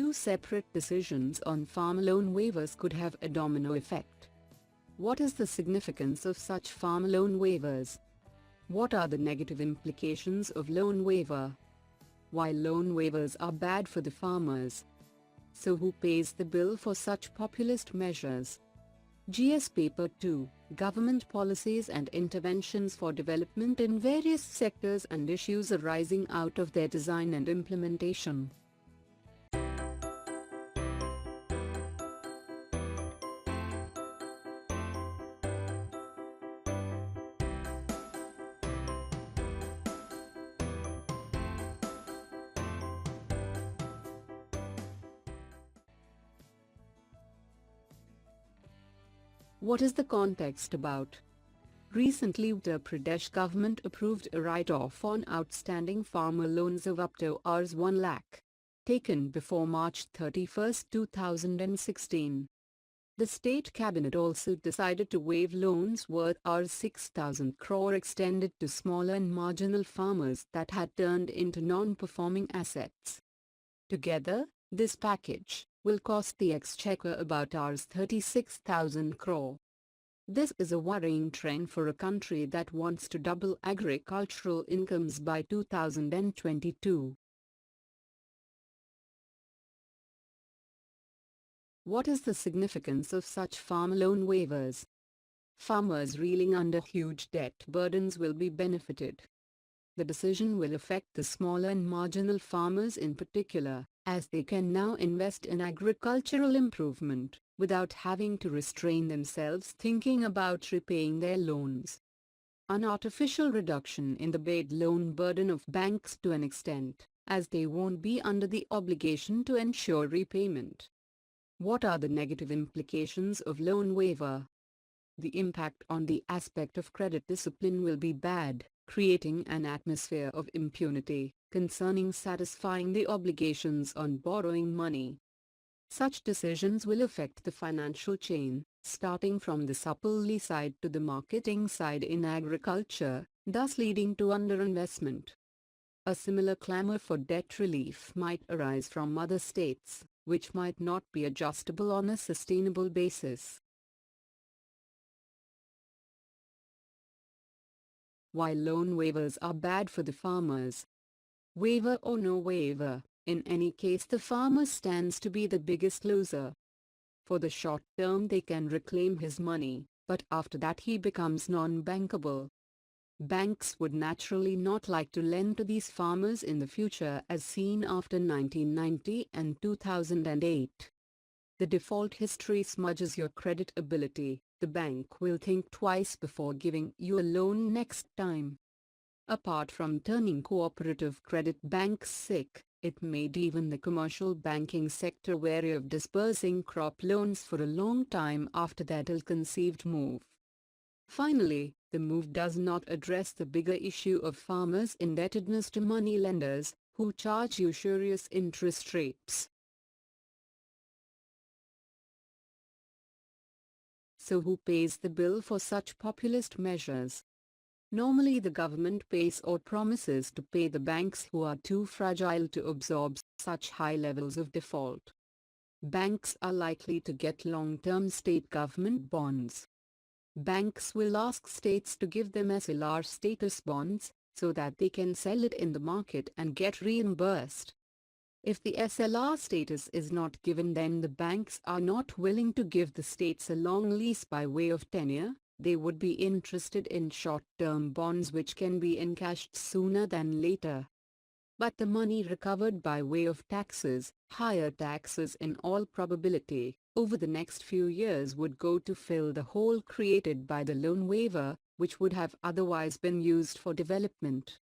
Two separate decisions on farmer loan waivers could have a domino effect. What is the significance of such farmer loan waivers? What are the negative implications of loan waiver? Why loan waivers are bad for the farmers? So who pays the bill for such populist measures? GS Paper 2, Government Policies and Interventions for Development in Various Sectors and Issues Arising Out of Their Design and Implementation. What is the context about? Recently, Uttar Pradesh government approved a write-off on outstanding farmer loans of up to Rs 1 lakh, taken before March 31, 2016. The state cabinet also decided to waive loans worth Rs 6,000 crore extended to smaller and marginal farmers that had turned into non-performing assets. Together, this package will cost the exchequer about Rs 36,000 crore. This is a worrying trend for a country that wants to double agricultural incomes by 2022. What is the significance of such farm loan waivers? Farmers reeling under huge debt burdens will be benefited. The decision will affect the smaller and marginal farmers in particular, as they can now invest in agricultural improvement, without having to restrain themselves thinking about repaying their loans. An artificial reduction in the paid loan burden of banks to an extent, as they won't be under the obligation to ensure repayment. What are the negative implications of loan waiver? The impact on the aspect of credit discipline will be bad, creating an atmosphere of impunity concerning satisfying the obligations on borrowing money. Such decisions will affect the financial chain, starting from the supply side to the marketing side in agriculture, thus leading to underinvestment. A similar clamor for debt relief might arise from other states, which might not be adjustable on a sustainable basis. Why loan waivers are bad for the farmers? Waiver or no waiver, in any case the farmer stands to be the biggest loser. For the short term they can reclaim his money, but after that he becomes non-bankable. Banks would naturally not like to lend to these farmers in the future, as seen after 1990 and 2008. The default history smudges your credit ability. The bank will think twice before giving you a loan next time. Apart from turning cooperative credit banks sick, it made even the commercial banking sector wary of disbursing crop loans for a long time after that ill-conceived move. Finally, the move does not address the bigger issue of farmers' indebtedness to money lenders, who charge usurious interest rates. So who pays the bill for such populist measures? Normally the government pays or promises to pay the banks who are too fragile to absorb such high levels of default. Banks are likely to get long-term state government bonds. Banks will ask states to give them SLR status bonds, so that they can sell it in the market and get reimbursed. If the SLR status is not given, then the banks are not willing to give the states a long lease by way of tenure. They would be interested in short-term bonds which can be encashed sooner than later. But the money recovered by way of taxes, higher taxes in all probability, over the next few years would go to fill the hole created by the loan waiver, which would have otherwise been used for development.